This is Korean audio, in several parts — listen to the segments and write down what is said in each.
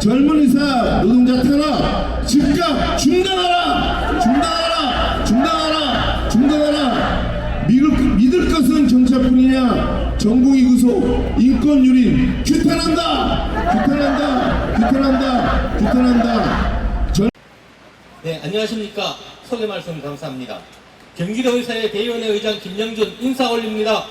젊은 의사 노동자 탄압 즉각 중단하라! 중단하라! 중단하라! 중단하라! 믿을 것은 경찰뿐이냐? 전공의 구속, 인권 유린 규탄한다! 규탄한다! 규탄한다! 규탄한다! 네, 안녕하십니까. 소개 말씀 감사합니다. 경기도의사회 대의원회 의장 김영준 인사 올립니다.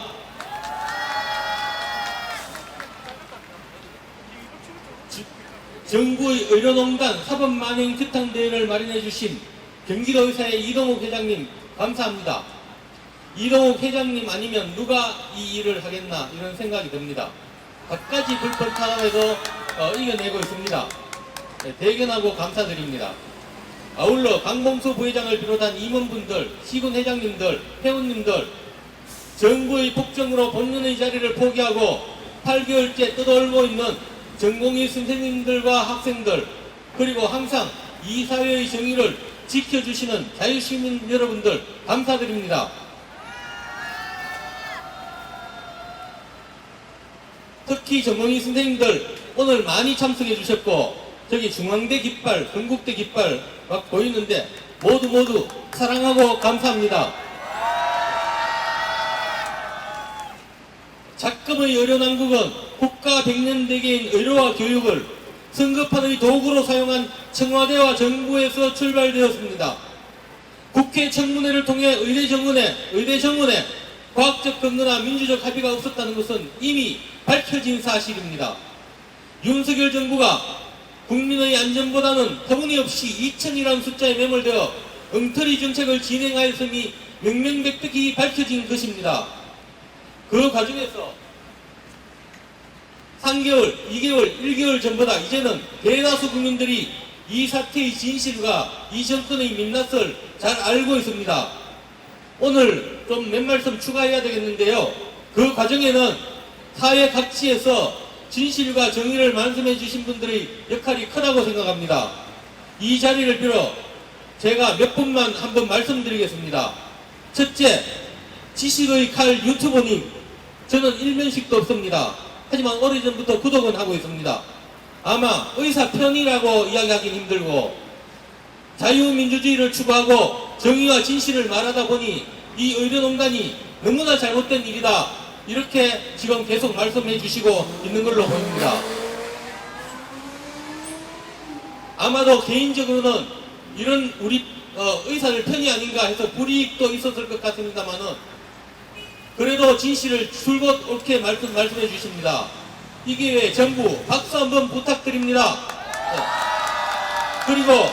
정부의 의료농단 사법만행 규탄대회를 마련해 주신 경기도의사회 이동욱 회장님 감사합니다. 이동욱 회장님 아니면 누가 이 일을 하겠나 이런 생각이 듭니다. 갖가지 불법 탄압에도 이겨내고 있습니다. 네, 대견하고 감사드립니다. 아울러 강봉수 부회장을 비롯한 임원분들, 시군 회장님들, 회원님들, 정부의 폭정으로 본연의 자리를 포기하고 8개월째 떠돌고 있는 전공의 선생님들과 학생들, 그리고 항상 이 사회의 정의를 지켜주시는 자유시민 여러분들 감사드립니다. 특히 전공의 선생님들 오늘 많이 참석해 주셨고, 저기 중앙대 깃발, 건국대 깃발 막 보이는데 모두 사랑하고 감사합니다. 작금의 의료난국은 국가 백년대계인 의료와 교육을 성급한의 도구로 사용한 청와대와 정부에서 출발되었습니다. 국회 청문회를 통해 의대정원에 과학적 근거나 민주적 합의가 없었다는 것은 이미 밝혀진 사실입니다. 윤석열 정부가 국민의 안전보다는 터무니없이 2000이라는 숫자에 매몰되어 엉터리 정책을 진행하였음이 명명백백히 밝혀진 것입니다. 그 과정에서 3개월, 2개월, 1개월 전보다 이제는 대다수 국민들이 이 사태의 진실과 이 정권의 민낯을 잘 알고 있습니다. 오늘 좀 몇 말씀 추가해야 되겠는데요. 그 과정에는 사회 각지에서 진실과 정의를 말씀해 주신 분들의 역할이 크다고 생각합니다. 이 자리를 빌어 제가 몇 분만 한번 말씀드리겠습니다. 첫째, 지식의 칼 유튜버님, 저는 일면식도 없습니다. 하지만 오래전부터 구독은 하고 있습니다. 아마 의사 편이라고 이야기하기는 힘들고 자유민주주의를 추구하고 정의와 진실을 말하다 보니 이 의료농단이 너무나 잘못된 일이다, 이렇게 지금 계속 말씀해 주시고 있는 걸로 보입니다. 아마도 개인적으로는 이런 우리 의사들 편이 아닌가 해서 불이익도 있었을 것 같습니다만은 그래도 진실을 줄곧 옳게 말씀해 주십니다. 이 기회에 정부 박수 한번 부탁드립니다. 그리고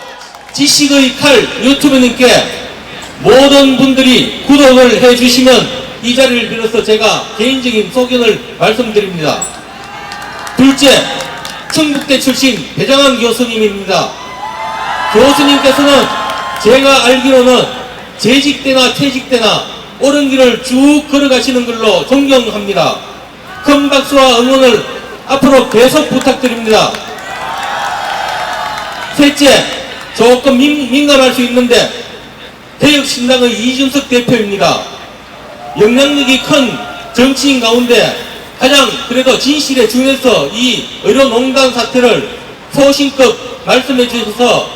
지식의 칼 유튜브님께 모든 분들이 구독을 해 주시면 이 자리를 빌어서 제가 개인적인 소견을 말씀드립니다. 둘째, 충북대 출신 배장환 교수님입니다. 교수님께서는 제가 알기로는 재직 때나 퇴직 때나 옳은 길을 쭉 걸어가시는 걸로 존경합니다. 큰 박수와 응원을 앞으로 계속 부탁드립니다. 셋째, 조금 민감할 수 있는데 개혁신당의 이준석 대표입니다. 영향력이 큰 정치인 가운데 가장 그래도 진실에 준해서 이 의료농단 사태를 소신껏 말씀해 주셔서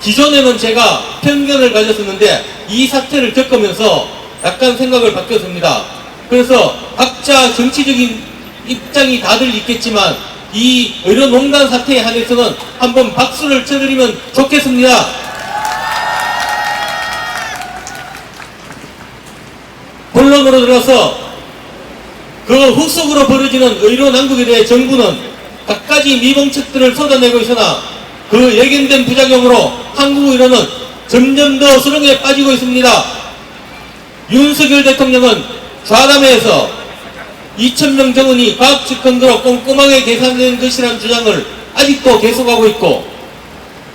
기존에는 제가 편견을 가졌었는데 이 사태를 겪으면서 약간 생각을 바뀌었습니다. 그래서 각자 정치적인 입장이 다들 있겠지만 이 의료농단 사태에 한해서는 한번 박수를 쳐드리면 좋겠습니다. 본론으로 들어서 그 후속으로 벌어지는 의료난국에 대해 정부는 갖가지 미봉책들을 쏟아내고 있으나 그 예견된 부작용으로 한국 의료는 점점 더 수렁에 빠지고 있습니다. 윤석열 대통령은 좌담회에서 2000명 정원이 과학적 근거로 꼼꼼하게 계산된 것이라는 주장을 아직도 계속하고 있고,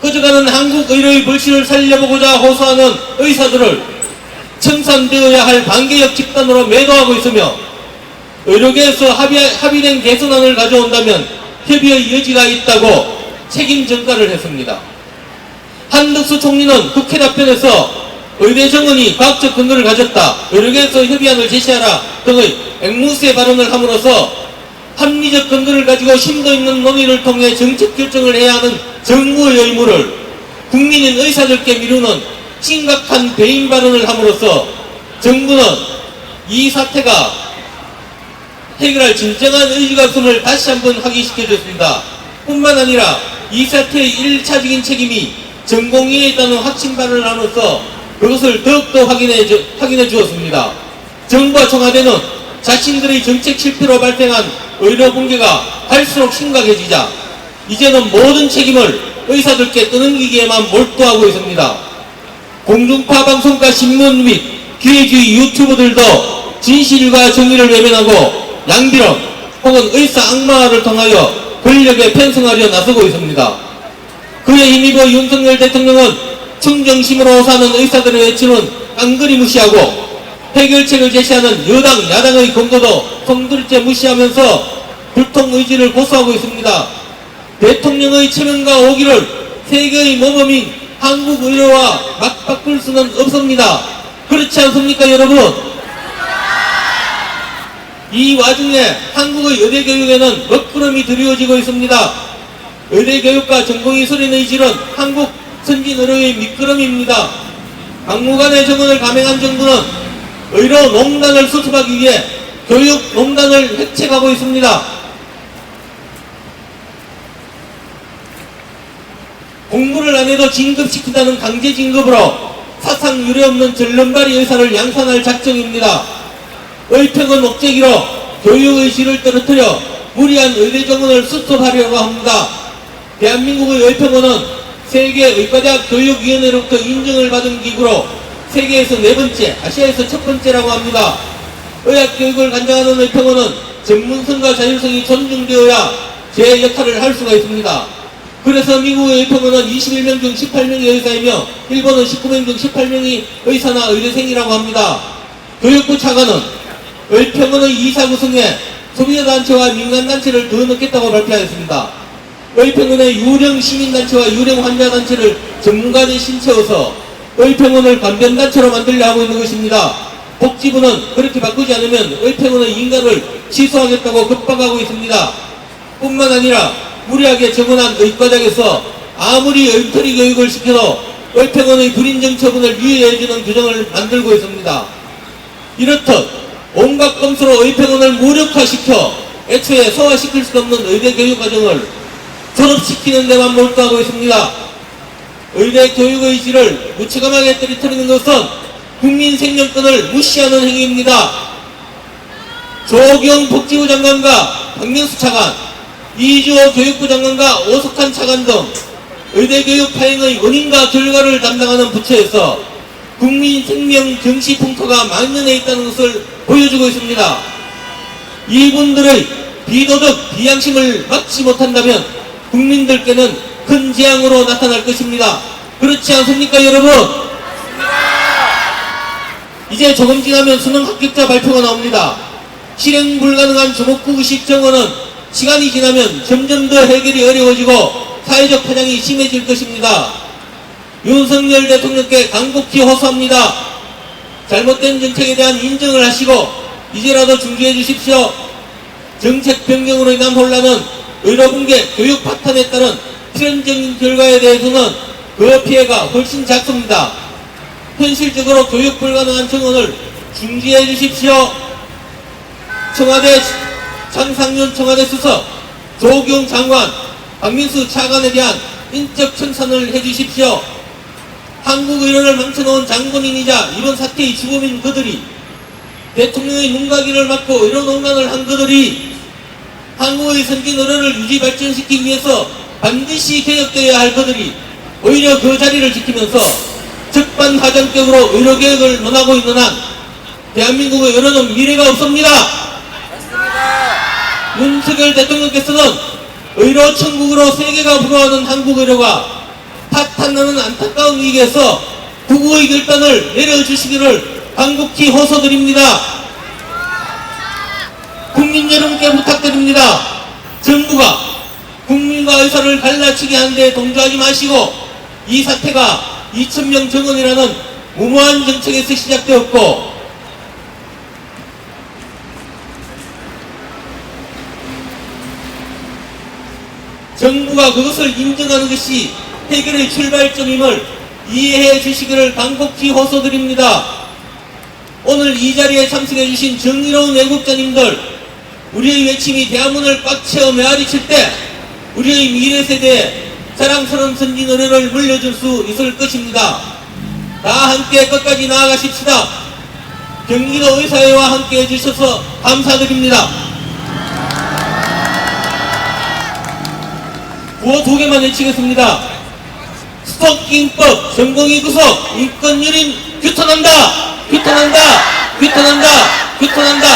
꺼져가는 한국 의료의 불신을 살려보고자 호소하는 의사들을 청산되어야 할 반개혁 집단으로 매도하고 있으며, 의료계에서 합의된 개선안을 가져온다면 협의의 여지가 있다고 책임 전가를 했습니다. 한덕수 총리는 국회 답변에서 의대 정원이 과학적 근거를 가졌다, 의료계에서 협의안을 제시하라 등의 앵무새 발언을 함으로써 합리적 근거를 가지고 심도 있는 논의를 통해 정책 결정을 해야 하는 정부의 의무를 국민인 의사들께 미루는 심각한 배임 발언을 함으로써 정부는 이 사태가 해결할 진정한 의지가 없음을 다시 한번 확인시켜줬습니다. 뿐만 아니라 이 사태의 1차적인 책임이 전공의에 있다는 확신 발언을 함으로써 그것을 더욱더 확인해 주었습니다. 정부와 청와대는 자신들의 정책 실패로 발생한 의료 붕괴가 갈수록 심각해지자 이제는 모든 책임을 의사들께 떠넘기기에만 몰두하고 있습니다. 공중파 방송과 신문 및 기회주의 유튜버들도 진실과 정의를 외면하고 양비론 혹은 의사 악마화를 통하여 권력에 편승하려 나서고 있습니다. 그에 힘입어 윤석열 대통령은 충정심으로 사는 의사들의 외침은 깡그리 무시하고 해결책을 제시하는 여당, 야당의 권고도 송두리째 무시하면서 불통 의지를 고수하고 있습니다. 대통령의 체면과 오기를 세계의 모범인 한국 의료와 맞바꿀 수는 없습니다. 그렇지 않습니까, 여러분? 이 와중에 한국의 의대 교육에는 먹구름이 드리워지고 있습니다. 의대 교육과 전공의 소리의 질은 한국 선진 의료의 밑거름입니다. 박물관의 정원을 감행한 정부는 의료 농단을 수습하기 위해 교육 농단을 획책하고 있습니다. 공부를 안 해도 진급시킨다는 강제 진급으로 사상 유례없는 절름발이 의사를 양산할 작정입니다. 의평은 목재기로 교육의 질을 떨어뜨려 무리한 의대 정원을 수습하려고 합니다. 대한민국의 의평원은 세계의과대학 교육위원회로부터 인정을 받은 기구로 세계에서 4번째, 아시아에서 첫 번째라고 합니다. 의학교육을 관장하는 의평원은 전문성과 자율성이 존중되어야 제 역할을 할 수가 있습니다. 그래서 미국의 의평원은 21명 중 18명이 의사이며 일본은 19명 중 18명이 의사나 의대생이라고 합니다. 교육부 차관은 의평원의 이사 구성에 소비자단체와 민간단체를 더 넣겠다고 발표하였습니다. 의평원의 유령 시민단체와 유령 환자단체를 전문가들이 신채워서 의평원을 관변단체로 만들려 하고 있는 것입니다. 복지부는 그렇게 바꾸지 않으면 의평원의 인가를 취소하겠다고 급박하고 있습니다. 뿐만 아니라 무리하게 정원한 의과대학에서 아무리 엉터리 교육을 시켜도 의평원의 불인정 처분을 유예해주는 규정을 만들고 있습니다. 이렇듯 온갖 검수로 의평원을 무력화시켜 애초에 소화시킬 수 없는 의대 교육 과정을 졸업시키는 데만 몰두하고 있습니다. 의대 교육의 질을 무책임하게 떨어뜨리는 것은 국민 생명권을 무시하는 행위입니다. 조경 복지부 장관과 박명수 차관, 이주호 교육부 장관과 오석환 차관 등 의대 교육 파행의 원인과 결과를 담당하는 부처에서 국민 생명 경시 풍토가 만연해 있다는 것을 보여주고 있습니다. 이분들의 비도덕, 비양심을 막지 못한다면 국민들께는 큰 재앙으로 나타날 것입니다. 그렇지 않습니까, 여러분? 이제 조금 지나면 수능 합격자 발표가 나옵니다. 실행 불가능한 주목구구식 정원은 시간이 지나면 점점 더 해결이 어려워지고 사회적 파장이 심해질 것입니다. 윤석열 대통령께 간곡히 호소합니다. 잘못된 정책에 대한 인정을 하시고 이제라도 중지해 주십시오. 정책 변경으로 인한 혼란은 의료붕괴, 교육 파탄에 따른 필연적인 결과에 대해서는 그 피해가 훨씬 작습니다. 현실적으로 교육 불가능한 정원을 중지해 주십시오. 청와대 장상윤 청와대 수석, 조경 장관, 박민수 차관에 대한 인적 청산을 해 주십시오. 한국 의료를 망쳐놓은 장본인이자 이번 사태의 주범인 그들이, 대통령의 눈가기를 막고 의료 농단을 한 그들이 한국의 선진 의료를 유지 발전시키기 위해서 반드시 개혁되어야 할 그들이 오히려 그 자리를 지키면서 적반하장격으로 의료개혁을 논하고 있는 한 대한민국의 의료는 미래가 없습니다. 윤석열 대통령께서는 의료천국으로 세계가 부러워하는 한국 의료가 파탄나는 안타까운 위기에서 국우의 결단을 내려주시기를 간곡히 호소드립니다. 국민 여러분께 부탁드립니다. 정부가 국민과 의사를 갈라치게 하는 데 동조하지 마시고 이 사태가 2,000명 정원이라는 무모한 정책에서 시작되었고 정부가 그것을 인정하는 것이 해결의 출발점임을 이해해 주시기를 간곡히 호소드립니다. 오늘 이 자리에 참석해 주신 정의로운 애국자님들, 우리의 외침이 대한문을 꽉 채워 메아리칠 때 우리의 미래 세대에 자랑스러운 선진 의례를 물려줄 수 있을 것입니다. 다 함께 끝까지 나아가십시다. 경기도 의사회와 함께 해주셔서 감사드립니다. 구호 2개만 외치겠습니다. 스토킹법, 전공의 구속, 인권유린 규탄한다! 규탄한다! 규탄한다! 규탄한다!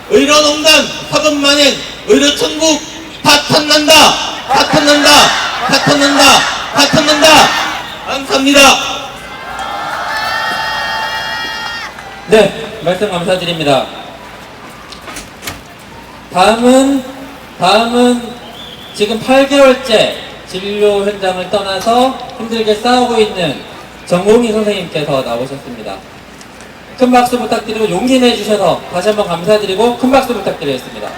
의료농단, 사법만행, 의료천국 파탄난다! 파탄난다! 파탄난다! 파탄난다! 감사합니다. 네, 말씀 감사드립니다. 다음은 지금 8개월째 진료 현장을 떠나서 힘들게 싸우고 있는 정공희 선생님께서 나오셨습니다. 큰 박수 부탁드리고 용기 내주셔서 다시 한번 감사드리고 큰 박수 부탁드리겠습니다.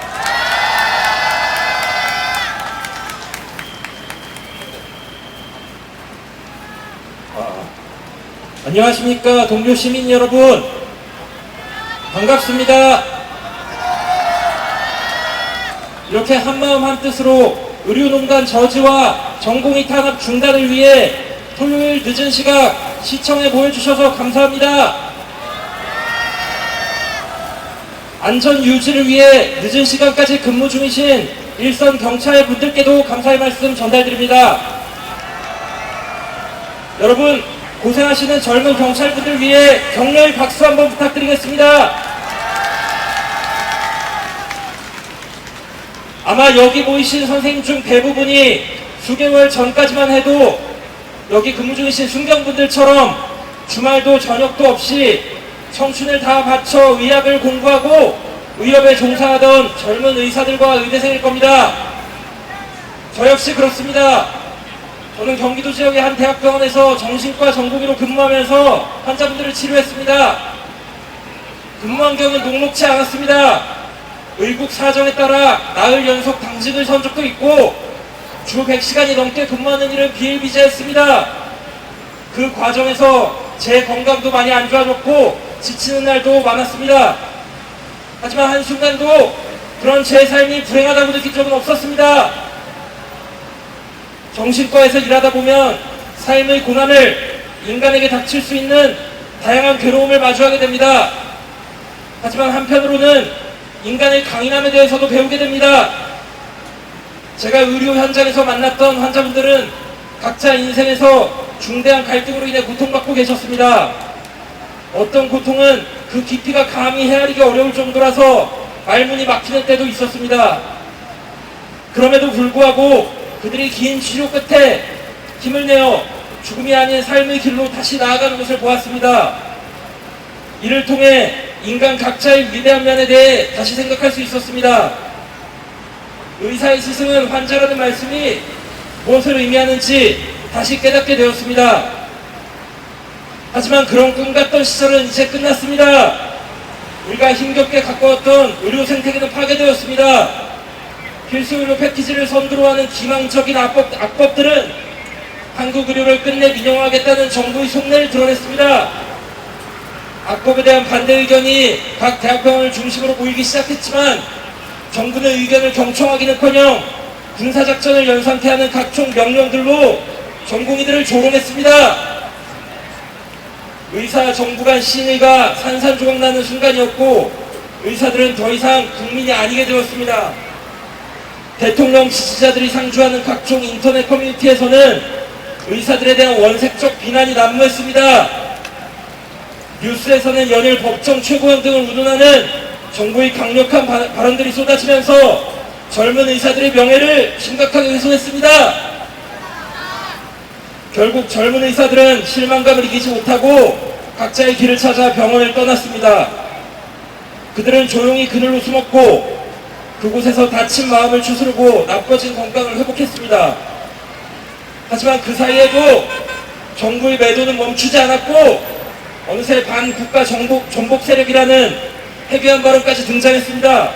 안녕하십니까 동료 시민 여러분, 반갑습니다. 이렇게 한마음 한뜻으로 의료농단 저지와 전공의 탄압 중단을 위해 토요일 늦은 시각 시청에 모여주셔서 감사합니다. 안전 유지를 위해 늦은 시간까지 근무 중이신 일선 경찰 분들께도 감사의 말씀 전달드립니다. 여러분, 고생하시는 젊은 경찰분들 위해 격려의 박수 한번 부탁드리겠습니다. 아마 여기 모이신 선생님 중 대부분이 수개월 전까지만 해도 여기 근무 중이신 순경분들처럼 주말도 저녁도 없이 청춘을 다 바쳐 의학을 공부하고 의협에 종사하던 젊은 의사들과 의대생일 겁니다. 저 역시 그렇습니다. 저는 경기도 지역의 한 대학병원에서 정신과 전공의로 근무하면서 환자분들을 치료했습니다. 근무 환경은 녹록치 않았습니다. 의국 사정에 따라 나흘 연속 당직을 선 적도 있고 주 100시간이 넘게 근무하는 일은 비일비재했습니다. 그 과정에서 제 건강도 많이 안 좋아졌고 지치는 날도 많았습니다. 하지만 한순간도 그런 제 삶이 불행하다고 느낀 적은 없었습니다. 정신과에서 일하다 보면 삶의 고난을 인간에게 닥칠 수 있는 다양한 괴로움을 마주하게 됩니다. 하지만 한편으로는 인간의 강인함에 대해서도 배우게 됩니다. 제가 의료 현장에서 만났던 환자분들은 각자 인생에서 중대한 갈등으로 인해 고통받고 계셨습니다. 어떤 고통은 그 깊이가 감히 헤아리기 어려울 정도라서 말문이 막히는 때도 있었습니다. 그럼에도 불구하고 그들이 긴 치료 끝에 힘을 내어 죽음이 아닌 삶의 길로 다시 나아가는 것을 보았습니다. 이를 통해 인간 각자의 위대한 면에 대해 다시 생각할 수 있었습니다. 의사의 스승은 환자라는 말씀이 무엇을 의미하는지 다시 깨닫게 되었습니다. 하지만 그런 꿈 같던 시절은 이제 끝났습니다. 우리가 힘겹게 가꿔왔던 의료 생태계는 파괴되었습니다. 필수 의료 패키지를 선두로 하는 기망적인 악법들은 한국 의료를 끝내 민영화하겠다는 정부의 속내를 드러냈습니다. 악법에 대한 반대 의견이 각 대학병원을 중심으로 모이기 시작했지만 정부는 의견을 경청하기는커녕 군사작전을 연상케 하는 각종 명령들로 전공의들을 조롱했습니다. 의사 정부 간 신의가 산산조각나는 순간이었고 의사들은 더 이상 국민이 아니게 되었습니다. 대통령 지지자들이 상주하는 각종 인터넷 커뮤니티에서는 의사들에 대한 원색적 비난이 난무했습니다. 뉴스에서는 연일 법정 최고형 등을 운운하는 정부의 강력한 발언들이 쏟아지면서 젊은 의사들의 명예를 심각하게 훼손했습니다. 결국 젊은 의사들은 실망감을 이기지 못하고 각자의 길을 찾아 병원을 떠났습니다. 그들은 조용히 그늘로 숨었고 그곳에서 다친 마음을 추스르고 나빠진 건강을 회복했습니다. 하지만 그 사이에도 정부의 매도는 멈추지 않았고 어느새 반국가 전복 세력이라는 해괴한 발언까지 등장했습니다.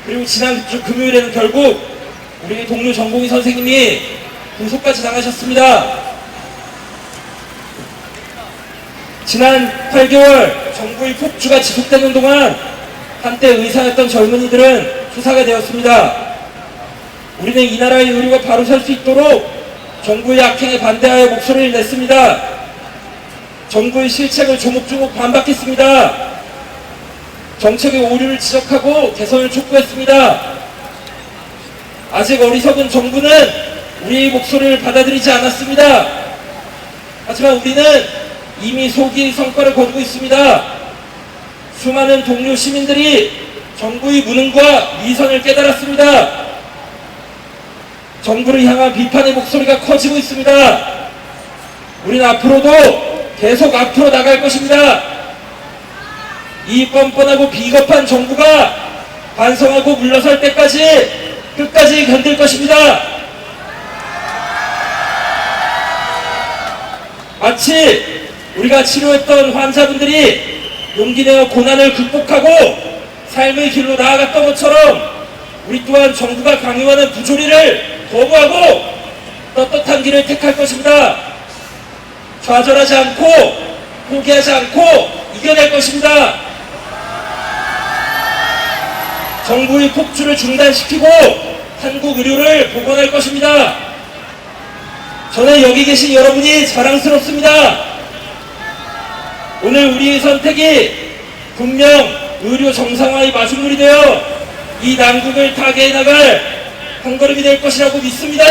그리고 지난 금요일에는 결국 우리 동료 전공의 선생님이 구속까지 당하셨습니다. 지난 8개월 정부의 폭주가 지속되는 동안 한때 의사였던 젊은이들은 수사가 되었습니다. 우리는 이 나라의 의료가 바로 설 수 있도록 정부의 악행에 반대하여 목소리를 냈습니다. 정부의 실책을 조목조목 반박했습니다. 정책의 오류를 지적하고 개선을 촉구했습니다. 아직 어리석은 정부는 우리의 목소리를 받아들이지 않았습니다. 하지만 우리는 이미 소기의 성과를 거두고 있습니다. 수많은 동료 시민들이 정부의 무능과 미선을 깨달았습니다. 정부를 향한 비판의 목소리가 커지고 있습니다. 우리는 앞으로도 계속 앞으로 나갈 것입니다. 이 뻔뻔하고 비겁한 정부가 반성하고 물러설 때까지 끝까지 견딜 것입니다. 마치 우리가 치료했던 환자분들이 용기 내어 고난을 극복하고 삶의 길로 나아갔던 것처럼 우리 또한 정부가 강요하는 부조리를 거부하고 떳떳한 길을 택할 것입니다. 좌절하지 않고 포기하지 않고 이겨낼 것입니다. 정부의 폭주를 중단시키고 한국 의료를 복원할 것입니다. 저는 여기 계신 여러분이 자랑스럽습니다. 오늘 우리의 선택이 분명 의료 정상화의 마중물이 되어 이 난국을 타개해 나갈 한 걸음이 될 것이라고 믿습니다.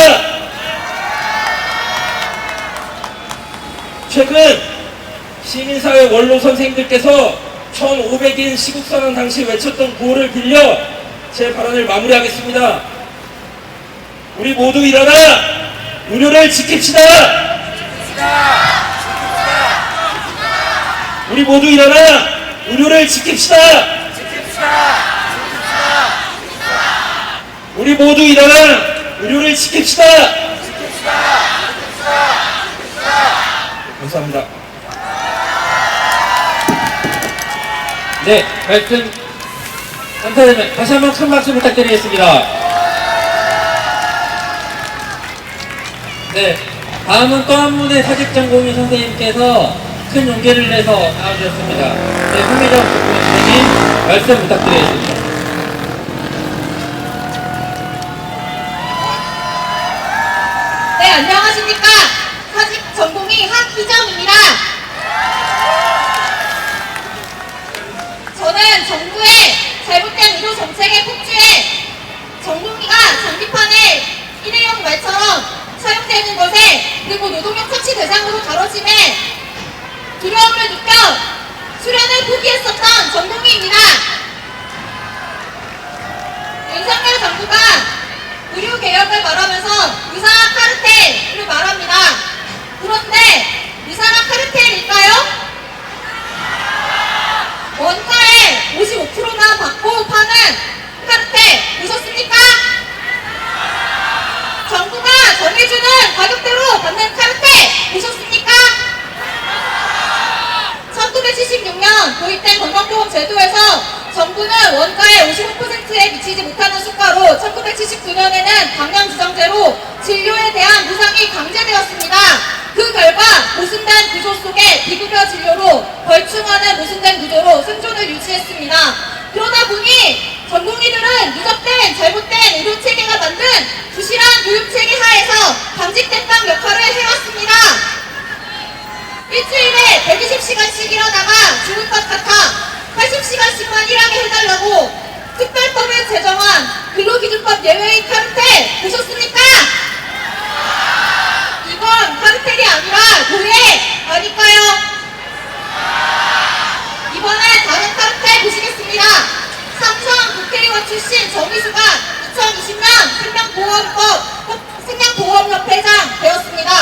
최근 시민사회 원로 선생님들께서 1500인 시국선언 당시 외쳤던 구호를 빌려 제 발언을 마무리하겠습니다. 우리 모두 일어나 의료를 지킵시다. 우리 모두 일어나 의료를 지킵시다. 우리 모두 일어나 의료를 지킵시다. 감사합니다. 네, 말씀 감사드립니다. 다시 한번 큰 박수 부탁드리겠습니다. 네, 다음은 또 한 분의 사직전공의 선생님께서 큰 용기를 내서 나와주셨습니다. 네, 홍미정 선생님 말씀 부탁드리겠습니다. 네, 안녕하십니까. 사직 전공의 한희정입니다. 저는 정부의 잘못된 의료 정책의 폭주에 전공의가 장비판에 일회용 말처럼 사용되는 것에 그리고 노동력 착취 대상으로 다뤄짐에 두려움을 느껴 수련을 포기했었던 전공의입니다. 윤석열 정부가 의료개혁을 말하면서 의사 카르텔을 말합니다. 그런데 의사가 카르텔일까요? 원가의 55%나 받고 파는 카르텔 보셨습니까? 정부가 정해주는 가격대로 받는 카르텔 보셨습니까? 1976년 도입된 건강보험 제도에서 정부는 원가의 55%에 미치지 못하는 수가로 1979년에는 감염주정제로 진료에 대한 무상이 강제되었습니다. 그 결과 모순된 구조 속에 비급여 진료로 벌충하는 모순된 구조로 생존을 유지했습니다. 그러다 보니 전공의들은 누적된 잘못된 의료체계가 만든 부실한 교육체계 하에서 방직대빵 역할을 해왔습니다. 일주일에 120시간씩 일하다가 죽을 것 같아 80시간씩만 일하게 해달라고 특별법을 제정한 근로기준법 예외의 카르텔 보셨습니까? 이건 카르텔이 아니라 노예 아닐까요? 이번에 다른 카르텔 보시겠습니다. 삼성 국회의원 출신 정의수가 2020년 생명보험협회장 되었습니다.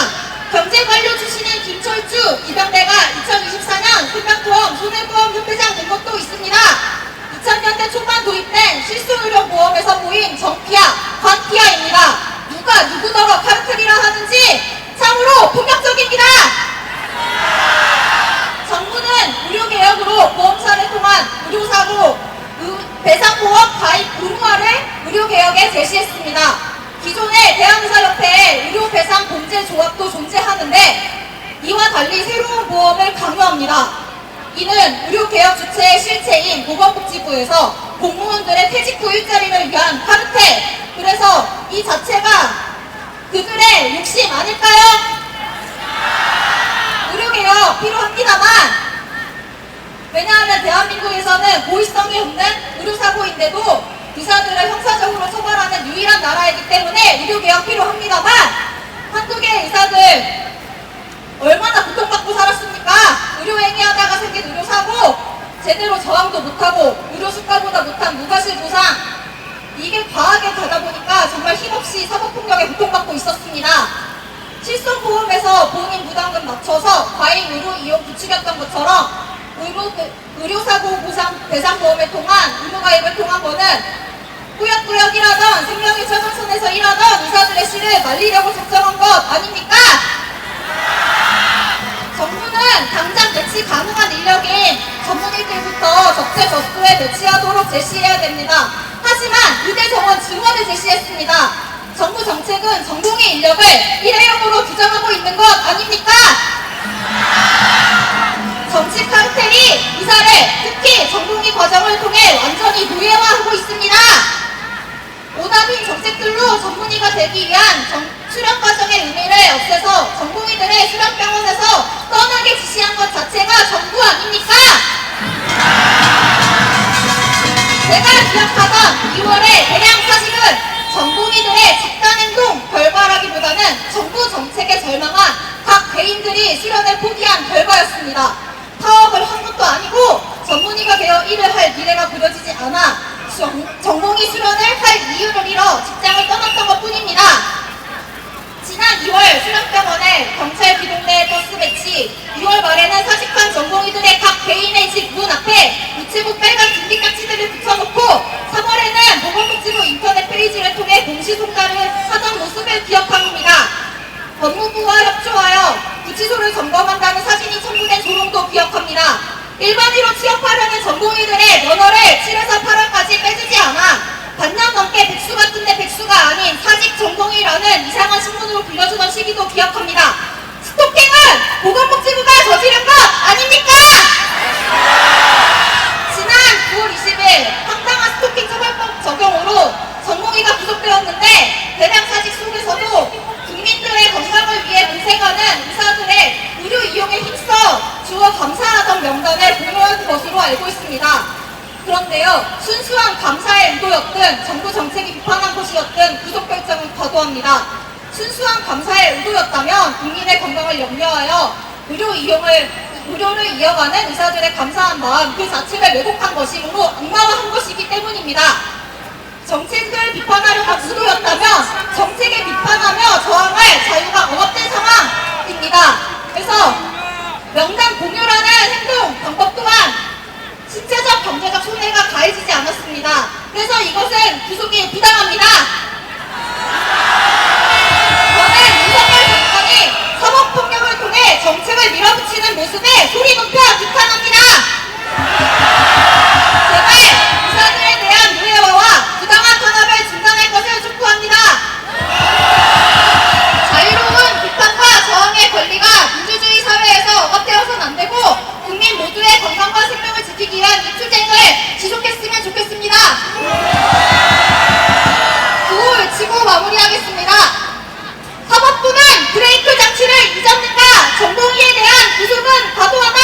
경제관료 출신인 김철주, 이병대가 2024년 생명보험 손해보험협회장 된 것도 있습니다. 2000년대 초반 도입된 실손의료보험에서 보인 정피아, 관피아입니다. 경제조합도 존재하는데 이와 달리 새로운 보험을 강요합니다. 이는 의료개혁 주체의 실체인 보건복지부에서 공무원들의 퇴직 후 일자리를 위한 카르텔, 그래서 이 자체가 그들의 욕심 아닐까요? 의료개혁 필요합니다만, 왜냐하면 대한민국에서는 고의성이 없는 의료사고인데도 의사들을 형사적으로 처벌하는 유일한 나라이기 때문에 의료개혁 필요합니다만, 한국의 의사들 얼마나 고통받고 살았습니까? 의료행위하다가 생긴 의료사고, 제대로 저항도 못하고 의료수가보다 못한 무과실 보상, 이게 과하게 가다 보니까 정말 힘없이 사법폭력에 고통받고 있었습니다. 실손보험에서 본인 부담금 맞춰서 과잉 의료 이용 부추겼던 것처럼 의료사고 보상 배상보험을 통한 의무가입을 통한 거는 꾸역꾸역 일하던 생명의 최전선에서 일하던 의사들의 씨를 말리려고 작정한 것 아닙니까? 정부는 당장 배치 가능한 인력인 전문의들부터 적재적소에 배치하도록 제시해야 됩니다. 하지만 의대 정원 증원을 제시했습니다. 정부 정책은 전공의 인력을 일회용으로 규정하고 있는 것 아닙니까? 정치 카르텔이 의사를, 특히 전공의 과정을 통해 완전히 노예화하고 있습니다. 오답인 정책들로 전문의가 되기 위한 수련 과정의 의미를 없애서 전공의들의 수련병원에서 떠나게 지시한 것 자체가 정부 아닙니까? 제가 기억하던 2월의 대량 사직은 전공의들의 집단 행동 결과라기보다는 정부 정책에 절망한 각 개인들이 수련을 포기한 결과였습니다. 파업을 한 것도 아니고 전문의가 되어 일을 할 미래가 그려지지 않아 전공의 수련을 할 이유를 잃어 직장을 떠났던 것 뿐입니다. 지난 2월 수련병원에 경찰 기동대 버스 배치, 2월 말에는 사직한 전공의들의 각 개인의 집 문 앞에 우체국 빨간 준비깍지들을 붙여놓고 3월에는 보건복지부 인터넷 페이지를 통해 공시송달을 하던 모습을 기억합니다. 법무부와 협조하여 구치소를 점검한다는 사진이 첨부된 조롱도 기억합니다. 일반의로 취업하려는 전공의들의 면허를 7에서 8월까지 빼주지 않아 반년 넘게 백수 같은데 백수가 아닌 사직 전공의라는 이상한 신분으로 불려주던 시기도 기억합니다. 스토킹은 보건복지부가 저지른 것 아닙니까? 지난 9월 20일 황당한 스토킹 처벌법 적용으로 전공의가 구속되었는데 대량 사직 속에서도 국민들의 건강을 위해 고생하는 의사들의 의료 이용에 힘써 주어 감사하던 명단을 공유한 것으로 알고 있습니다. 그런데요, 순수한 감사의 의도였든 정부 정책이 비판한 것이었든 구속 결정은 과도합니다. 순수한 감사의 의도였다면 국민의 건강을 염려하여 의료를 이어가는 의사들의 감사한 마음 그 자체를 왜곡한 것이므로 악마화한 것이기 때문입니다. 정책을 비판하려는 의도였다면 정책에 비판하며 저항할 자유가 억압된 상황입니다. 그래서 명단 공유라는 행동, 방법 또한 신체적, 경제적 손해가 가해지지 않았습니다. 그래서 이것은 구속이 부당합니다. 저는 윤석열 정권이 사법폭력을 통해 정책을 밀어붙이는 모습에 소리 높여 비판합니다. 제발 의사들에 대한 노예화와 부당한 탄압을 중단할 것을 촉구합니다. 자유로운 비판과 저항의 권리가 민주주의 사회에서 억압되어서는 안 되고 국민 모두의 건강과 생명을 지키기 위한 이 투쟁을 지속했으면 좋겠습니다. 구호 외치고 마무리하겠습니다. 사법부는 브레이크 장치를 잊었는가? 전공의에 대한 구속은 과도하다.